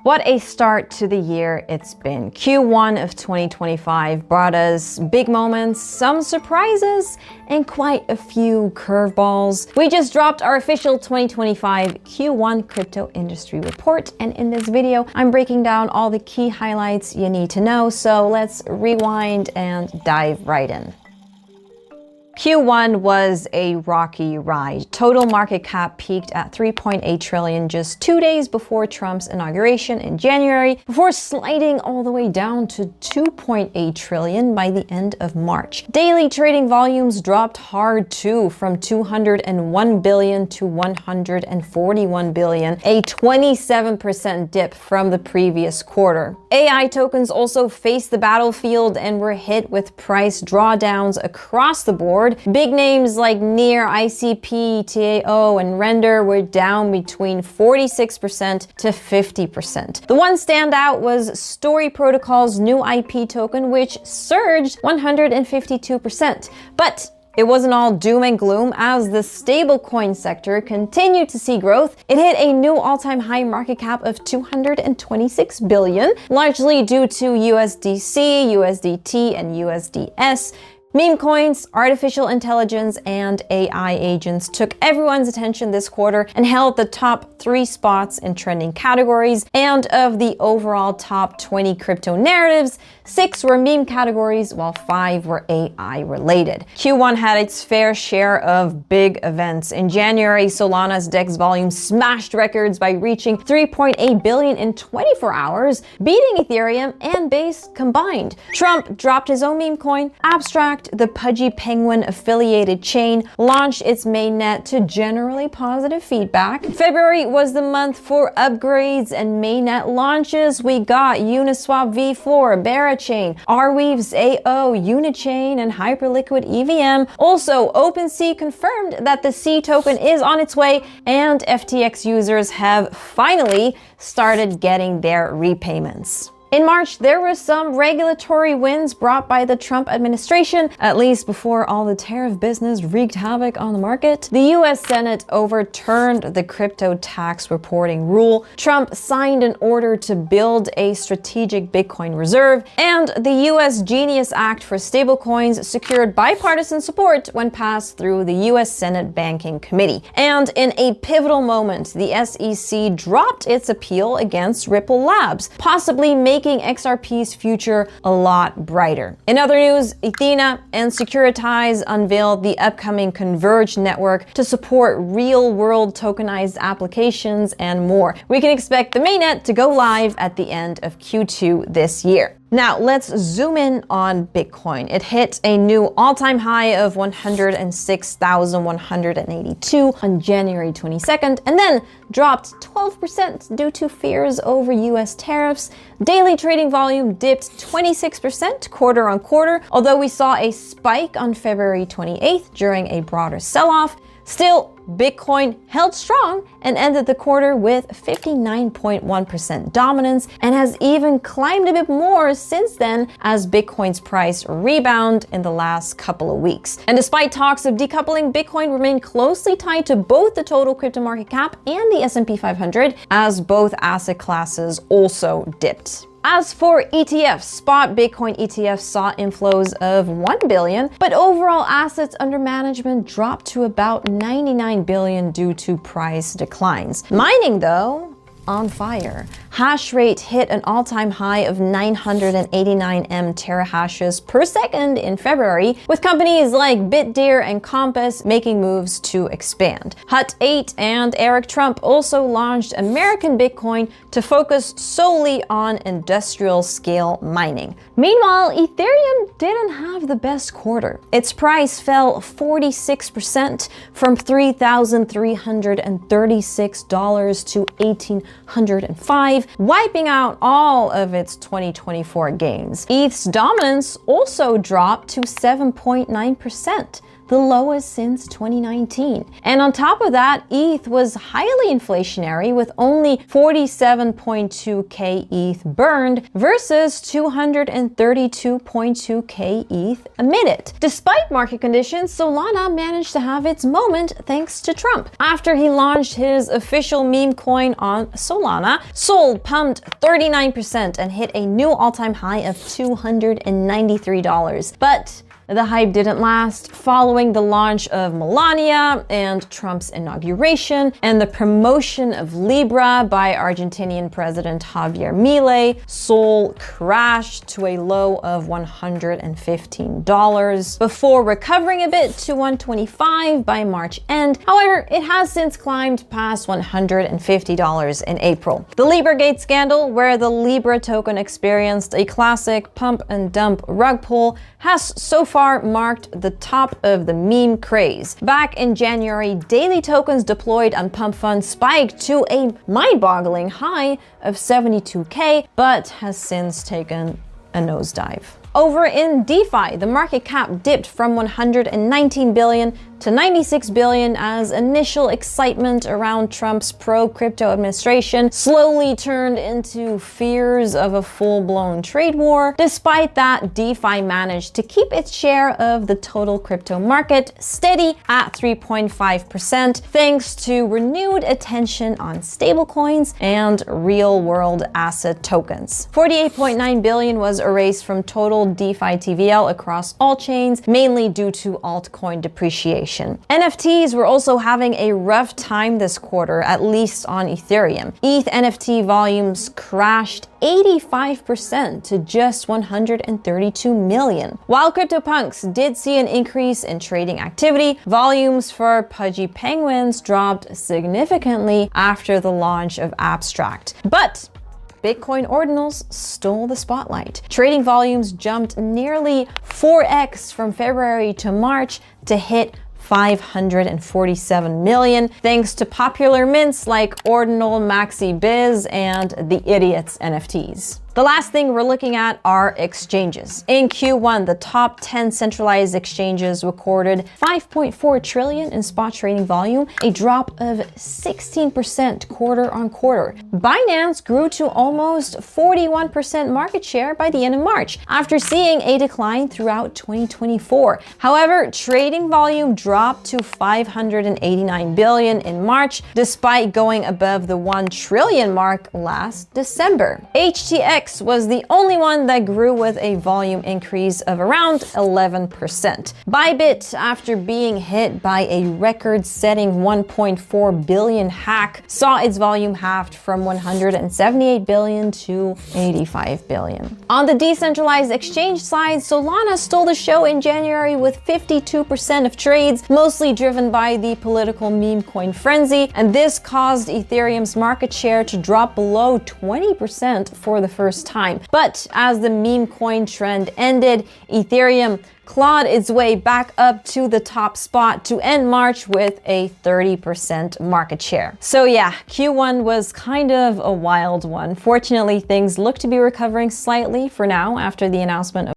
What a start to the year it's been. Q1 of 2025 brought us big moments, some surprises, and quite a few curveballs. We just dropped our official 2025 Q1 crypto industry report, and in this video, I'm breaking down all the key highlights you need to know. So let's rewind and dive right in. Q1 was a rocky ride. Total market cap peaked at 3.8 trillion just 2 days before Trump's inauguration in January, before sliding all the way down to 2.8 trillion by the end of March. Daily trading volumes dropped hard too, from 201 billion to 141 billion, a 27% dip from the previous quarter. AI tokens also faced the battlefield and were hit with price drawdowns across the board. Big names like Near, ICP, TAO, and Render were down between 46% to 50%. The one standout was Story Protocol's new IP token, which surged 152%. But it wasn't all doom and gloom, as the stablecoin sector continued to see growth. It hit a new all-time high market cap of 226 billion, largely due to USDC, USDT, and USDS. Meme coins, artificial intelligence, and AI agents took everyone's attention this quarter and held the top 3 spots in trending categories. And of the overall top 20 crypto narratives, 6 were meme categories, while 5 were AI related. Q1 had its fair share of big events. In January, Solana's DEX volume smashed records by reaching 3.8 billion in 24 hours, beating Ethereum and Base combined. Trump dropped his own meme coin. Abstract, the Pudgy Penguin affiliated chain, launched its mainnet to generally positive feedback. February was the month for upgrades and mainnet launches. We got Uniswap v4, Barachain, Arweave's AO, Unichain, and Hyperliquid EVM. Also, OpenSea confirmed that the C token is on its way, and FTX users have finally started getting their repayments. In March, there were some regulatory wins brought by the Trump administration, at least before all the tariff business wreaked havoc on the market. The US Senate overturned the crypto tax reporting rule. Trump signed an order to build a strategic Bitcoin reserve, and the US Genius Act for stablecoins secured bipartisan support when passed through the US Senate Banking Committee. And in a pivotal moment, the SEC dropped its appeal against Ripple Labs, possibly making XRP's future a lot brighter. In other news, Ethena and Securitize unveiled the upcoming Converge network to support real-world tokenized applications and more. We can expect the mainnet to go live at the end of Q2 this year. Now, let's zoom in on Bitcoin. It hit a new all-time high of 106,182 on January 22nd, and then dropped 12% due to fears over US tariffs. Daily trading volume dipped 26% quarter on quarter, although we saw a spike on February 28th during a broader sell-off. Still, Bitcoin held strong and ended the quarter with 59.1% dominance, and has even climbed a bit more since then as Bitcoin's price rebounded in the last couple of weeks. And despite talks of decoupling, Bitcoin remained closely tied to both the total crypto market cap and the S&P 500, as both asset classes also dipped. As for ETFs, spot Bitcoin ETFs saw inflows of 1 billion, but overall assets under management dropped to about 99 billion due to price declines. Mining, though, on fire. Hash rate hit an all-time high of 989 terahashes per second in February, with companies like Bitdeer and Compass making moves to expand. Hut 8 and Eric Trump also launched American Bitcoin to focus solely on industrial-scale mining. Meanwhile, Ethereum didn't have the best quarter. Its price fell 46% from $3,336 to $1,805, wiping out all of its 2024 gains. ETH's dominance also dropped to 7.9%. the lowest since 2019. And on top of that, ETH was highly inflationary with only 47.2k ETH burned versus 232.2k ETH emitted. Despite market conditions, Solana managed to have its moment thanks to Trump. After he launched his official meme coin on Solana, Sol pumped 39% and hit a new all-time high of $293. But the hype didn't last. Following the launch of Melania and Trump's inauguration and the promotion of Libra by Argentinian President Javier Milei, Sol crashed to a low of $115 before recovering a bit to $125 by March end. However, it has since climbed past $150 in April. The Libragate scandal, where the Libra token experienced a classic pump and dump rug pull, has so far marked the top of the meme craze. Back in January, daily tokens deployed on Pump Fund spiked to a mind-boggling high of 72k, but has since taken a nosedive. Over in DeFi, the market cap dipped from 119 billion to 96 billion as initial excitement around Trump's pro-crypto administration slowly turned into fears of a full-blown trade war. Despite that, DeFi managed to keep its share of the total crypto market steady at 3.5% thanks to renewed attention on stablecoins and real-world asset tokens. 48.9 billion was erased from total DeFi TVL across all chains, mainly due to altcoin depreciation. NFTs were also having a rough time this quarter, at least on Ethereum. ETH NFT volumes crashed 85% to just 132 million. While CryptoPunks did see an increase in trading activity, volumes for Pudgy Penguins dropped significantly after the launch of Abstract. But Bitcoin ordinals stole the spotlight. Trading volumes jumped nearly 4x from February to March to hit 547 million, thanks to popular mints like Ordinal Maxi Biz and the Idiots NFTs. The last thing we're looking at are exchanges. In Q1, the top 10 centralized exchanges recorded 5.4 trillion in spot trading volume, a drop of 16% quarter on quarter. Binance grew to almost 41% market share by the end of March, after seeing a decline throughout 2024. However, trading volume dropped to 589 billion in March, despite going above the 1 trillion mark last December. HTX was the only one that grew with a volume increase of around 11%. Bybit, after being hit by a record-setting 1.4 billion hack, saw its volume halved from 178 billion to 85 billion. On the decentralized exchange side, Solana stole the show in January with 52% of trades, mostly driven by the political meme coin frenzy, and this caused Ethereum's market share to drop below 20% for the first time. But as the meme coin trend ended, Ethereum clawed its way back up to the top spot to end March with a 30% market share. So yeah, Q1 was kind of a wild one. Fortunately, things look to be recovering slightly for now after the announcement of